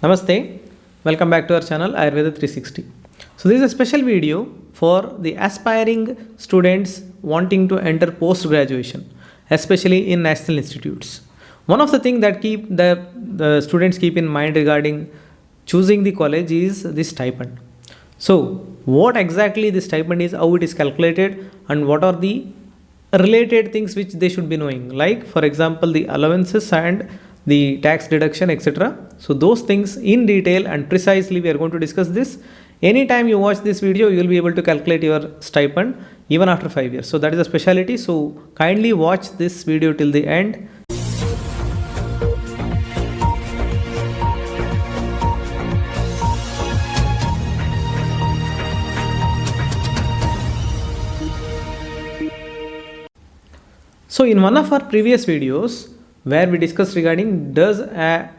Namaste, welcome back to our channel Ayurveda 360. So this is a special video for the aspiring students wanting to enter post-graduation, especially in national institutes. One of the things that the students keep in mind regarding choosing the college is the stipend. So what exactly the stipend is, how it is calculated, and what are the related things which they should be knowing, like for example the allowances and the tax deduction, etc. So those things in detail and precisely we are going to discuss this. Anytime you watch this video, you will be able to calculate your stipend even after 5 years. So that is a speciality. So kindly watch this video till the end. So in one of our previous videos where we discussed regarding does an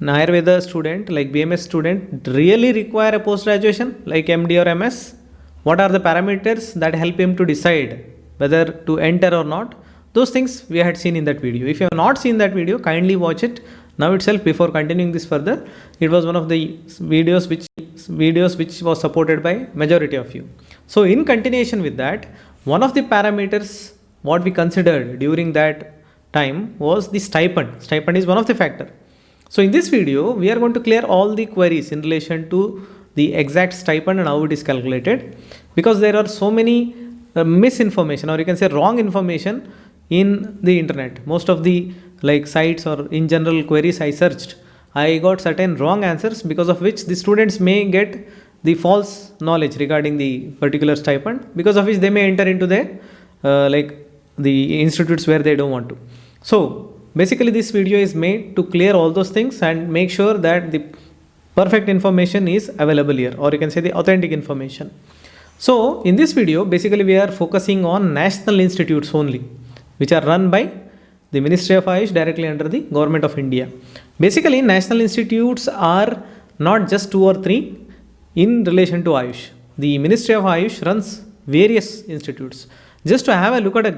Ayurveda student like BMS student really require a post-graduation like MD or MS? What are the parameters that help him to decide whether to enter or not? Those things we had seen in that video. If you have not seen that video, kindly watch it now itself before continuing this further. It was one of the videos which was supported by majority of you. So in continuation with that, one of the parameters what we considered during that time was the stipend. Stipend is one of the factor. So in this video, we are going to clear all the queries in relation to the exact stipend and how it is calculated, because there are so many misinformation, or you can say wrong information in the internet. Most of the sites or in general queries I searched, I got certain wrong answers, because of which the students may get the false knowledge regarding the particular stipend, because of which they may enter into the institutes where they don't want to. So basically this video is made to clear all those things and make sure that the perfect information is available here, or you can say the authentic information. So in this video, basically we are focusing on national institutes only, which are run by the Ministry of AYUSH directly under the Government of India. Basically national institutes are not just 2 or 3 in relation to AYUSH. The Ministry of AYUSH runs various institutes. Just to have a look at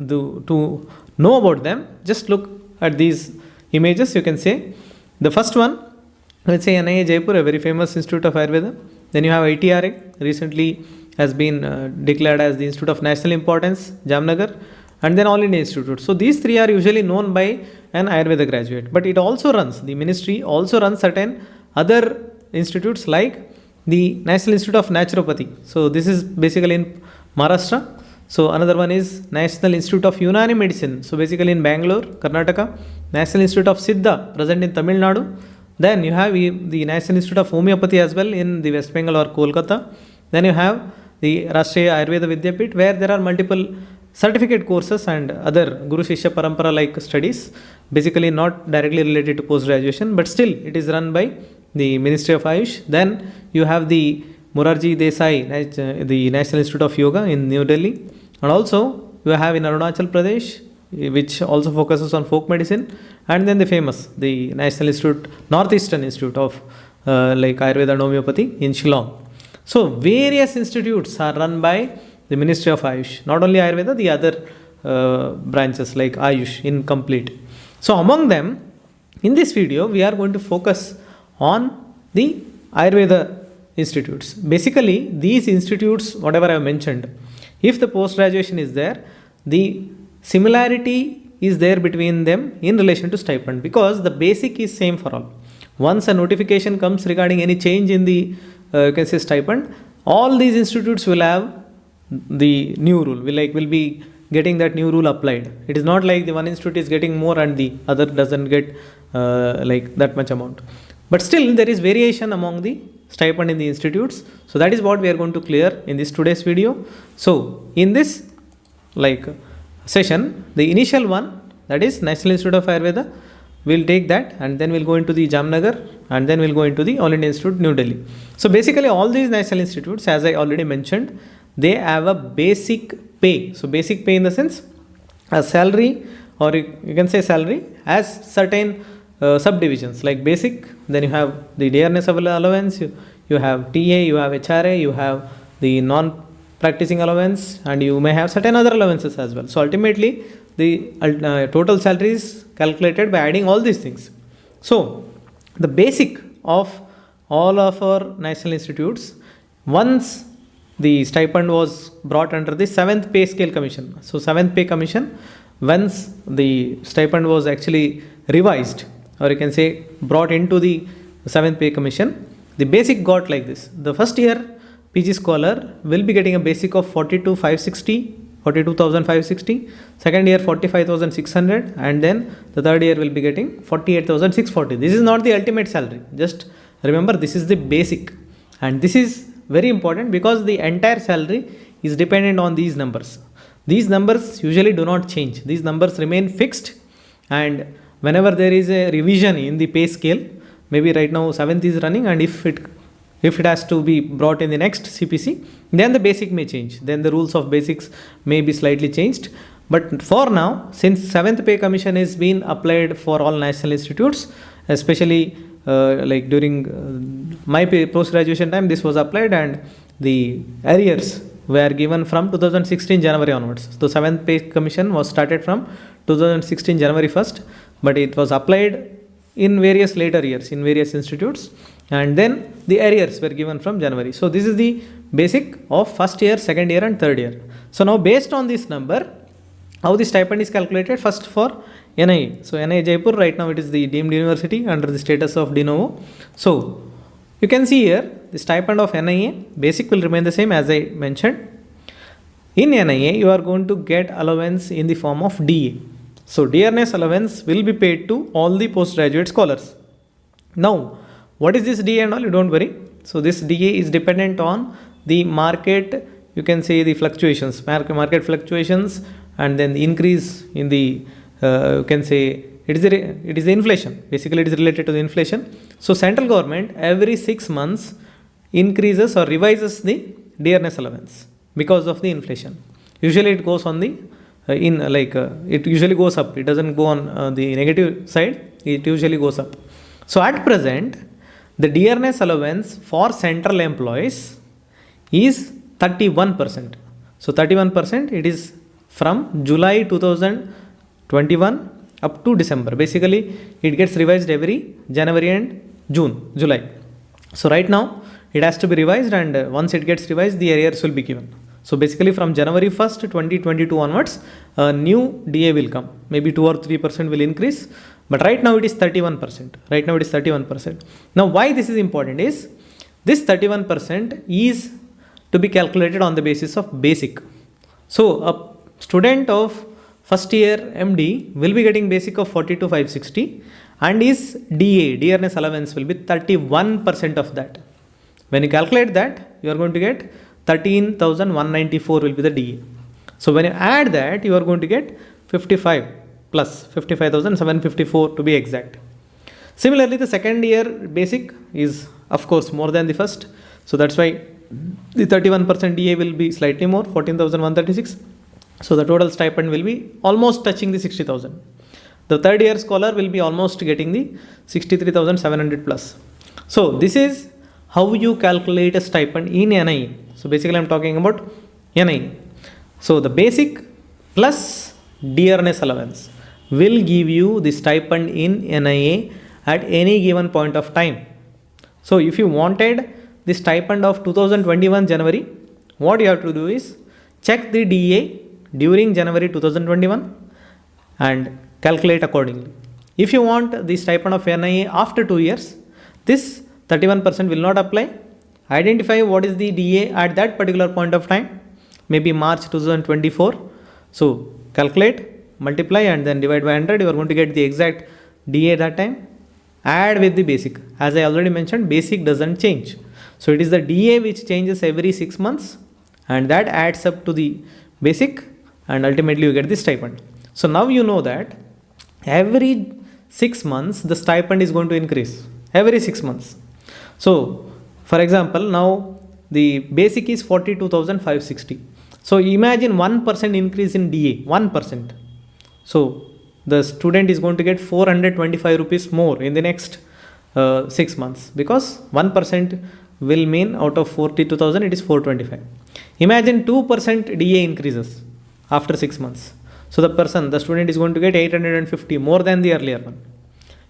to know about them, just look at these images. You can say the first one, let's say NIA Jaipur, a very famous institute of Ayurveda. Then you have ITR, recently has been declared as the Institute of National Importance, Jamnagar, and then All India Institute. So these 3 are usually known by an Ayurveda graduate, but it also runs, the ministry also runs certain other institutes like the National Institute of Naturopathy. So this is basically in Maharashtra. So another one is National Institute of Unani Medicine. So basically in Bangalore, Karnataka. National Institute of Siddha, present in Tamil Nadu. Then you have the National Institute of Homeopathy as well in the West Bengal or Kolkata. Then you have the Rashtriya Ayurveda Vidyapit, where there are multiple certificate courses and other Guru Shishya Parampara like studies, basically not directly related to post-graduation, but still it is run by the Ministry of AYUSH. Then you have the Morarji Desai, the National Institute of Yoga in New Delhi. And also you have in Arunachal Pradesh, which also focuses on folk medicine. And then the famous, the National Institute, Northeastern Institute of Ayurveda and Homeopathy in Shillong. So various institutes are run by the Ministry of AYUSH. Not only Ayurveda, the other branches like AYUSH in complete. So among them, in this video, we are going to focus on the Ayurveda institutes. Basically, these institutes, whatever I have mentioned, if the post-graduation is there, the similarity is there between them in relation to stipend, because the basic is same for all. Once a notification comes regarding any change in the you can say stipend, all these institutes will have the new rule, will be getting that new rule applied. It is not like the one institute is getting more and the other doesn't get that much amount. But still there is variation among the stipend in the institutes. So that is what we are going to clear in this today's video. So in this session, the initial one, that is National Institute of Ayurveda, we'll take that, and then we'll go into the Jamnagar, and then we'll go into the All India Institute, New Delhi. So basically all these national institutes, as I already mentioned, they have a basic pay. So basic pay in the sense a salary, or you can say salary as certain subdivisions like basic. Then you have the dearness of allowance, you have TA, you have HRA, you have the non-practicing allowance, and you may have certain other allowances as well. So ultimately the total salary is calculated by adding all these things. So the basic of all of our national institutes, once the stipend was brought under the 7th pay scale commission. So 7th pay commission, once the stipend was actually revised, or you can say brought into the 7th pay commission, the basic got like this. The first year PG scholar will be getting a basic of 42,560, second year 45,600, and then the third year will be getting 48,640. This is not the ultimate salary. Just remember, this is the basic, and this is very important because the entire salary is dependent on these numbers. These numbers usually do not change. These numbers remain fixed, and whenever there is a revision in the pay scale, maybe right now 7th is running, and if it has to be brought in the next CPC, then the basic may change. Then the rules of basics may be slightly changed. But for now, since 7th pay commission is being applied for all national institutes, especially like during my post-graduation time, this was applied, and the arrears were given from 2016 January onwards. So 7th pay commission was started from 2016 January 1st, but it was applied in various later years in various institutes, and then the arrears were given from January. So this is the basic of first year, second year, and third year. So now based on this number, how the stipend is calculated? First for NIA. So NIA Jaipur, right now it is the deemed university under the status of de novo. So you can see here the stipend of NIA basic will remain the same as I mentioned. In NIA you are going to get allowance in the form of DA. So dearness allowance will be paid to all the postgraduate scholars. Now what is this DA and all? You don't worry. So this DA is dependent on the market, you can say the fluctuations, market fluctuations, and then the increase in the you can say it is the inflation. Basically it is related to the inflation. So central government every 6 months increases or revises the dearness allowance because of the inflation. Usually it goes on the it usually goes up. It doesn't go on the negative side. It usually goes up. So at present, the dearness allowance for central employees is 31%. So 31%, it is from July 2021 up to December. Basically, it gets revised every January and July. So right now, it has to be revised, and once it gets revised, the arrears will be given. So basically from January 1st, 2022 onwards, a new DA will come. Maybe 2 or 3% will increase. But right now it is 31%. Right now it is 31%. Now why this is important is, this 31% is to be calculated on the basis of basic. So a student of first year MD will be getting basic of 42,560, and his DA, dearness allowance, will be 31% of that. When you calculate that, you are going to get 13,194 will be the DA. So when you add that, you are going to get 55 plus 55,754 to be exact. Similarly, the second year basic is of course more than the first. So that's why the 31% DA will be slightly more, 14,136. So the total stipend will be almost touching the 60,000. The third year scholar will be almost getting the 63,700 plus. So this is how you calculate a stipend in NIA. So basically I am talking about NIA. So the basic plus dearness allowance will give you the stipend in NIA at any given point of time. So if you wanted the stipend of 2021 January, what you have to do is check the DA during January 2021 and calculate accordingly. If you want the stipend of NIA after 2 years, this 31% will not apply. Identify what is the DA at that particular point of time, maybe March 2024. So calculate, multiply, and then divide by 100. You are going to get the exact DA that time. Add with the basic. As I already mentioned, basic doesn't change. So it is the DA which changes every 6 months, and that adds up to the basic, and ultimately you get the stipend. So now you know that every 6 months the stipend is going to increase. Every 6 months. So for example, now the basic is 42,560. So imagine 1% increase in DA, 1%. So the student is going to get 425 rupees more in the next 6 months, because 1% will mean out of 42,000 it is 425. Imagine 2% DA increases after 6 months. So the student is going to get 850 more than the earlier one.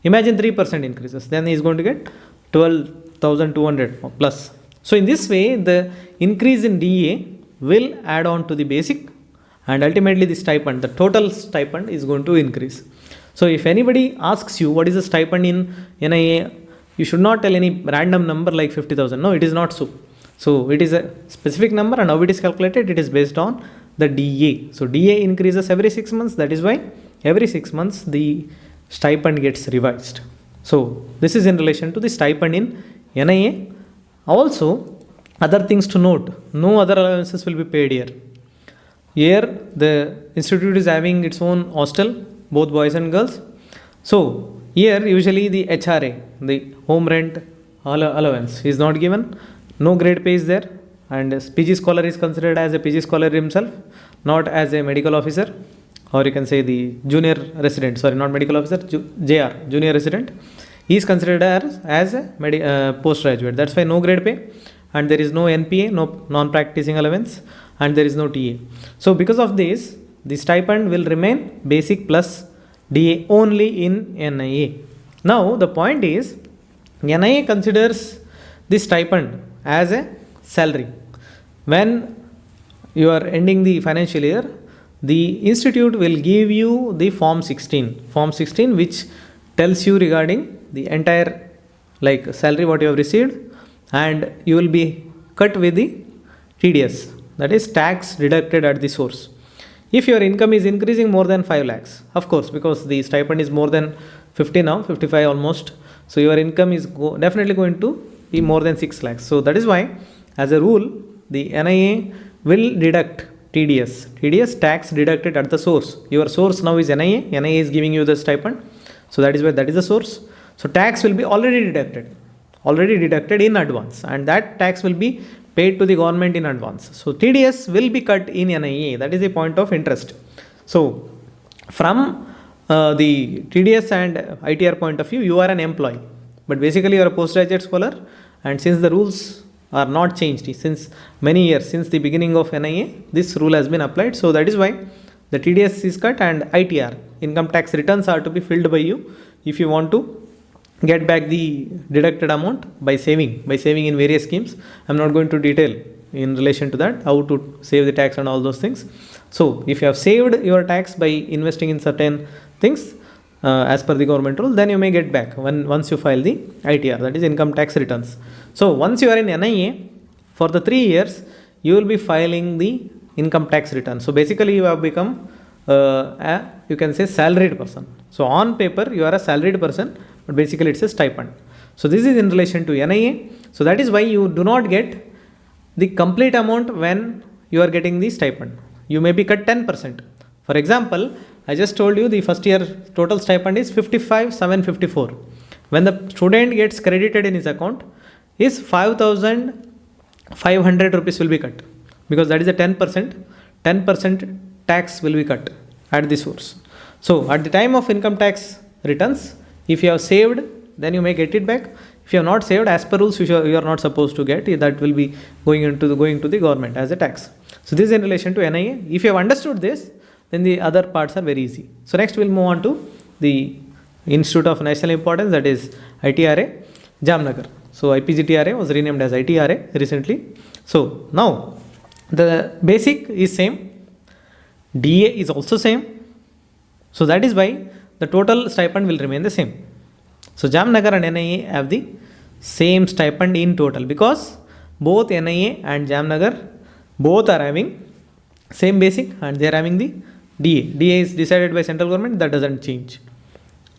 Imagine 3% increases, then he is going to get 12,200 plus. So in this way, the increase in DA will add on to the basic, and ultimately the stipend, the total stipend is going to increase. So if anybody asks you what is the stipend in NIA, you should not tell any random number like 50,000. No, it is not so. So it is a specific number, and how it is calculated, it is based on the DA. So DA increases every 6 months. That is why every 6 months the stipend gets revised. So this is in relation to the stipend in NIA. Also, other things to note, no other allowances will be paid here. Here the institute is having its own hostel, both boys and girls. So here usually the HRA, the home rent allowance, is not given. No grade pay is there, and PG scholar is considered as a PG scholar himself, not as a medical officer, or you can say the junior resident, sorry, not medical officer, JR, junior resident. He is considered as a postgraduate. That's why no grade pay, and there is no NPA, no non-practicing allowance, and there is no TA. So because of this, the stipend will remain basic plus DA only in NIA. Now the point is, NIA considers the stipend as a salary. When you are ending the financial year, the institute will give you the form 16, which tells you regarding the entire like salary what you have received, and you will be cut with the TDS, that is tax deducted at the source. If your income is increasing more than 5 lakhs, of course, because the stipend is more than 50 now, 55 almost, so your income is definitely going to be more than 6 lakhs. So that is why, as a rule, the NIA will deduct TDS tax deducted at the source. Your source now is NIA is giving you the stipend, so that is why that is the source. So tax will be already deducted in advance, and that tax will be paid to the government in advance. So TDS will be cut in NIA. That is a point of interest. So from the TDS and ITR point of view, you are an employee, but basically you are a postgraduate scholar, and since the rules are not changed since many years, since the beginning of NIA, this rule has been applied. So that is why the TDS is cut, and ITR, income tax returns, are to be filled by you if you want to get back the deducted amount by saving in various schemes. I'm not going to detail in relation to that, how to save the tax and all those things. So if you have saved your tax by investing in certain things as per the government rule, then you may get back once you file the ITR, that is income tax returns. So once you are in NIA, for the 3 years, you will be filing the income tax return. So basically you have become you can say salaried person. So on paper you are a salaried person, but basically it's a stipend. So this is in relation to NIA. So that is why you do not get the complete amount when you are getting the stipend. You may be cut 10%. For example, I just told you the first year total stipend is 55,754. When the student gets credited in his account, his 5,500 rupees will be cut, because that is a 10%. 10% tax will be cut at the source. So at the time of income tax returns, if you have saved, then you may get it back. If you have not saved, as per rules, you are not supposed to get it. That will be going to the government as a tax. So this is in relation to NIA. If you have understood this, then the other parts are very easy. So next we'll move on to the Institute of National Importance, that is ITRA Jamnagar. So IPGTRA was renamed as ITRA recently. So now the basic is same, DA is also same. So that is why the total stipend will remain the same. So Jamnagar and NIA have the same stipend in total, because both NIA and Jamnagar both are having same basic, and they are having the DA. DA is decided by central government, that doesn't change.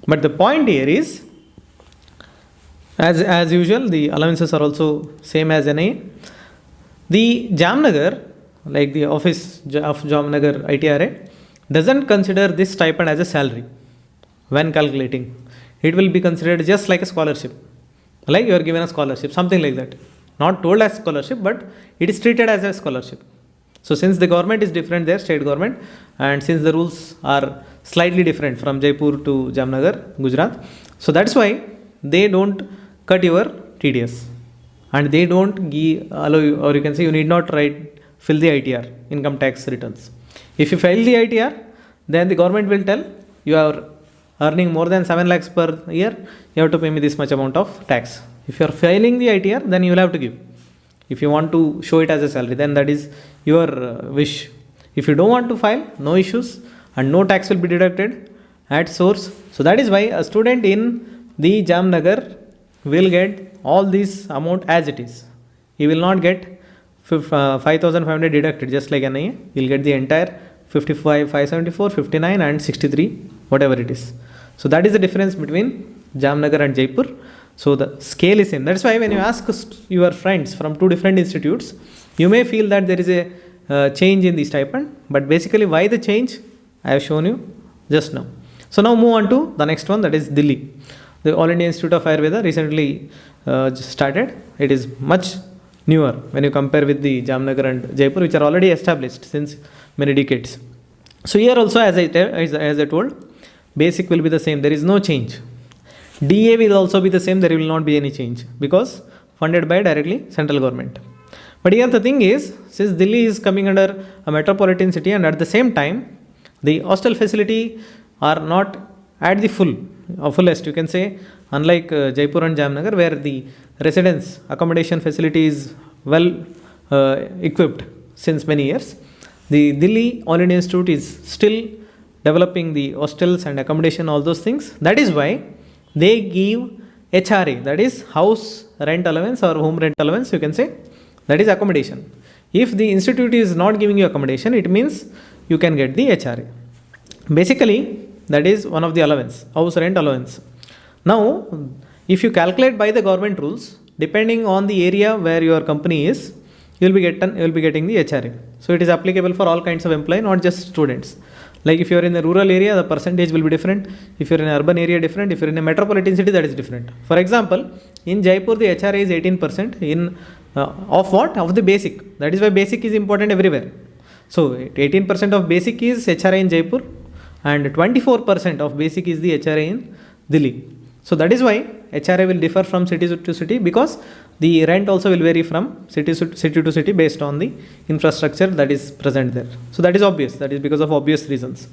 But the point here is, as usual, the allowances are also same as NIA. The Jamnagar, like the office of Jamnagar ITRA, doesn't consider this stipend as a salary when calculating. It will be considered just like a scholarship, like you are given a scholarship, something like that. Not told as scholarship, but it is treated as a scholarship. So since the government is different there, state government, and since the rules are slightly different from Jaipur to Jamnagar, Gujarat, so that's why they don't cut your TDS, and they don't allow you, or you can say you need not fill the ITR, income tax returns. If you file the ITR, then the government will tell your earning more than 7 lakhs per year, you have to pay me this much amount of tax. If you are filing the ITR, then you will have to give. If you want to show it as a salary, then that is your wish. If you don't want to file, no issues, and no tax will be deducted at source. So that is why a student in the Jamnagar will get all this amount as it is. He will not get 5,500 deducted just like NIA. He will get the entire 55, 574, 59 and 63, whatever it is. So that is the difference between Jamnagar and Jaipur. So the scale is same. That's why when you ask your friends from two different institutes, you may feel that there is a change in the stipend, but basically why the change I have shown you just now. So now move on to the next one, that is Delhi. The All India Institute of Ayurveda recently started. It is much newer when you compare with the Jamnagar and Jaipur, which are already established since many decades. So here also, as I told, basic will be the same. There is no change. DA will also be the same. There will not be any change because funded by directly central government. But here the thing is, since Delhi is coming under a metropolitan city, and at the same time the hostel facility are not at the fullest, you can say, unlike Jaipur and Jamnagar, where the residence accommodation facility is well equipped since many years. The Delhi All India Institute is still developing the hostels and accommodation, all those things. That is why they give HRA, that is house rent allowance or home rent allowance, you can say, that is accommodation. If the institute is not giving you accommodation, it means you can get the HRA. Basically, that is one of the allowance, house rent allowance. Now, if you calculate by the government rules, depending on the area where your company is, you will be getting the HRA. So it is applicable for all kinds of employee, not just students. Like if you are in a rural area, the percentage will be different. If you are in an urban area, different. If you are in a metropolitan city, that is different. For example, in Jaipur, the HRA is 18% in of what? Of the basic. That is why basic is important everywhere. So 18% of basic is HRA in Jaipur, and 24% of basic is the HRA in Delhi. So that is why HRA will differ from city to city, because the rent also will vary from city to city based on the infrastructure that is present there. So that is obvious. That is because of obvious reasons.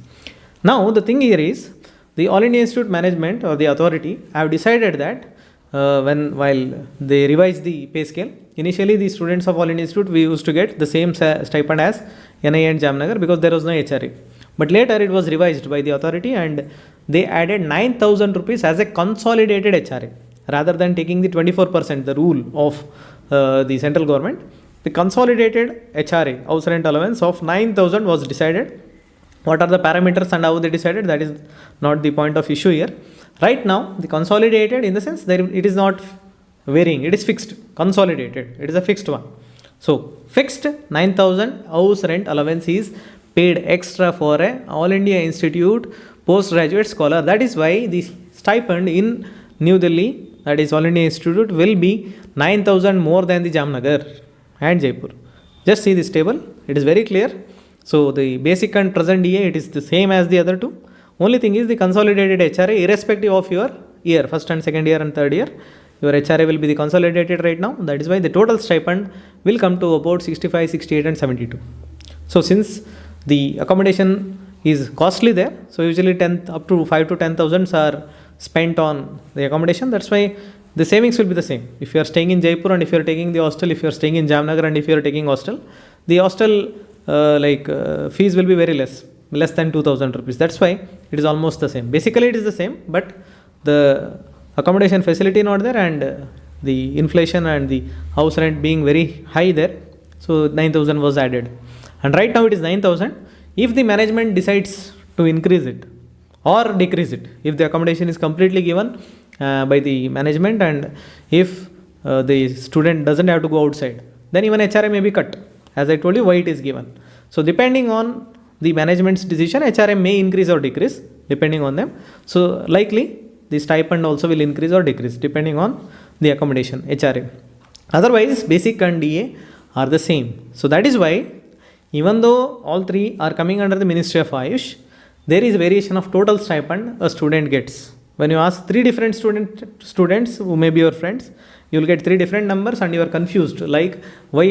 Now the thing here is, the All India Institute management or the authority have decided that while they revised the pay scale, initially the students of All India Institute, we used to get the same stipend as NIA and Jamnagar because there was no HRA. But later it was revised by the authority and they added 9,000 rupees as a consolidated HRA. Rather than taking the 24%, the rule of the central government, the consolidated HRA, house rent allowance of 9,000 was decided. What are the parameters and how they decided, that is not the point of issue here. Right now, the consolidated, in the sense that it is not varying, it is fixed, consolidated, it is a fixed one. So, fixed 9,000 house rent allowance is paid extra for a All India Institute postgraduate scholar. That is why the stipend in New Delhi, that is All India Institute, will be 9,000 more than the Jamnagar and Jaipur. Just see this table, it is very clear. So the basic and present DA, it is the same as the other two. Only thing is the consolidated HRA, irrespective of your year, first and second year and third year, your HRA will be the consolidated right now. That is why the total stipend will come to about 65, 68 and 72. So since the accommodation is costly there, so usually up to 5 to 10,000 are spent on the accommodation. That's why the savings will be the same. If you are staying in Jaipur and if you are taking the hostel, if you are staying in Jamnagar and if you are taking hostel, the hostel fees will be very less than 2,000 rupees. That's why it is almost the same. Basically it is the same, but the accommodation facility not there and the inflation and the house rent being very high there, so 9,000 was added. And right now it is 9,000. If the management decides to increase it or decrease it, if the accommodation is completely given by the management and if the student doesn't have to go outside, then even HRA may be cut. As I told you, why it is given. So depending on the management's decision, HRA may increase or decrease depending on them. So likely the stipend also will increase or decrease depending on the accommodation, HRA. Otherwise, basic and DA are the same. So that is why, even though all three are coming under the Ministry of AYUSH, there is variation of total stipend a student gets. When you ask three different students who may be your friends, you will get three different numbers and you are confused, like why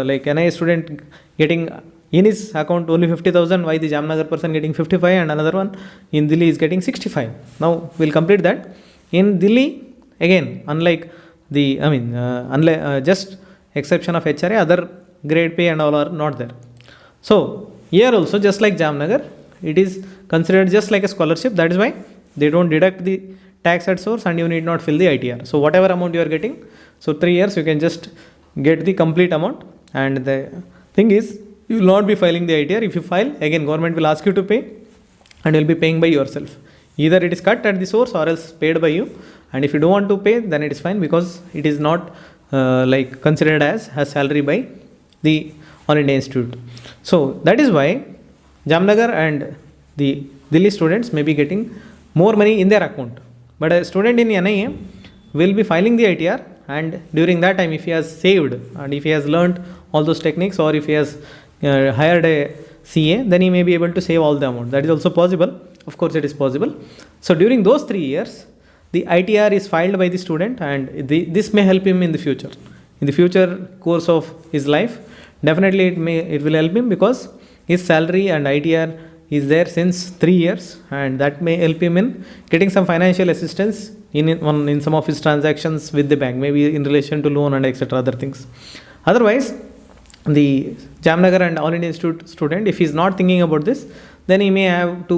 like NIA student getting in his account only 50,000, why the Jamnagar person getting 55 and another one in Delhi is getting 65. Now we'll complete that. In Delhi, again, unlike the, just exception of HRI, other grade pay and all are not there. So here also, just like Jamnagar, it is considered just like a scholarship. That is why they don't deduct the tax at source and you need not fill the ITR. So whatever amount you are getting, so 3 years you can just get the complete amount. And the thing is, you will not be filing the ITR. If you file, again government will ask you to pay and you will be paying by yourself. Either it is cut at the source or else paid by you. And if you don't want to pay, then it is fine, because it is not like considered as salary by the All India Institute. So that is why Jamnagar and the Delhi students may be getting more money in their account. But a student in NIA will be filing the ITR, and during that time, if he has saved and if he has learnt all those techniques, or if he has hired a CA, then he may be able to save all the amount. That is also possible. Of course, it is possible. So during those 3 years, the ITR is filed by the student, and this may help him in the future. In the future course of his life, definitely it will help him, because his salary and ITR is there since 3 years, and that may help him in getting some financial assistance in some of his transactions with the bank, maybe in relation to loan and etc. other things. Otherwise, the Jamnagar and All India Institute student, if he is not thinking about this, then he may have to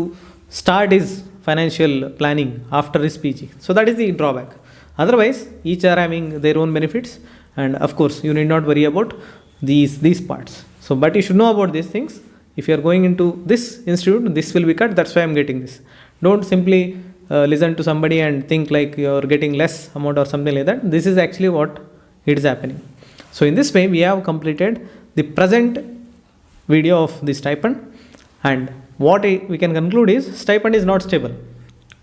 start his financial planning after his PG. So that is the drawback. Otherwise, each are having their own benefits, and of course, you need not worry about these parts. So, but you should know about these things. If you are going into this institute, this will be cut. That's why I am getting this. Don't simply listen to somebody and think like you are getting less amount or something like that. This is actually what it is happening. So in this way, we have completed the present video of the stipend, and what we can conclude is stipend is not stable.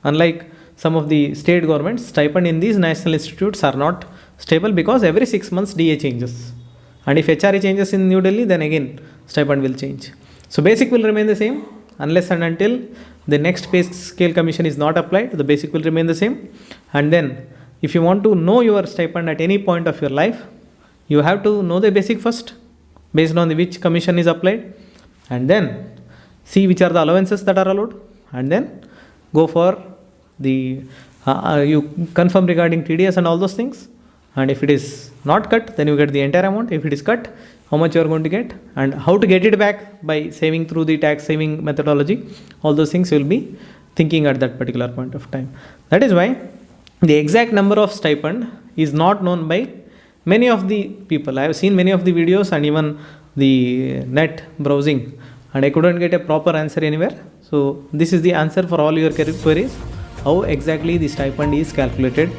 Unlike some of the state governments, stipend in these national institutes are not stable, because every 6 months DA changes. And if HRI changes in New Delhi, then again stipend will change. So basic will remain the same unless and until the next pay scale commission is not applied. The basic will remain the same. And then if you want to know your stipend at any point of your life, you have to know the basic first, based on which commission is applied, and then see which are the allowances that are allowed, and then go for the you confirm regarding TDS and all those things. And if it is not cut, then you get the entire amount. If it is cut, how much you are going to get, and how to get it back by saving through the tax saving methodology. All those things you will be thinking at that particular point of time. That is why the exact number of stipend is not known by many of the people. I have seen many of the videos and even the net browsing, and I couldn't get a proper answer anywhere. So this is the answer for all your queries, how exactly the stipend is calculated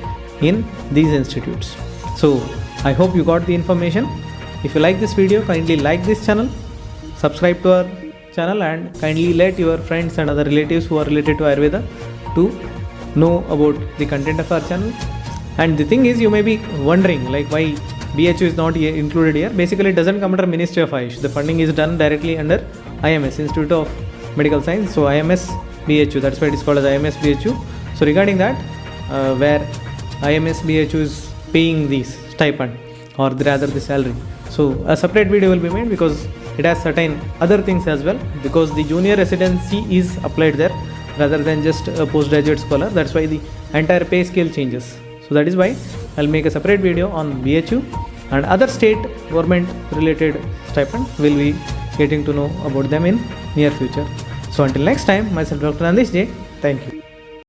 in these institutes. So I hope you got the information. If you like this video, kindly like this channel, subscribe to our channel, and kindly let your friends and other relatives who are related to Ayurveda to know about the content of our channel. And the thing is, you may be wondering like why BHU is not included here. Basically, it doesn't come under Ministry of AYUSH. The funding is done directly under IMS, Institute of Medical Science. So IMS BHU, that's why it is called as IMS BHU. So regarding that, where IMS BHU is paying these stipend, or rather the salary. So a separate video will be made, because it has certain other things as well, because the junior residency is applied there rather than just a postgraduate scholar. That's why the entire pay scale changes. So that is why I'll make a separate video on BHU, and other state government related stipend will be getting to know about them in near future. So until next time, myself Dr. NANDEESH J. Thank you.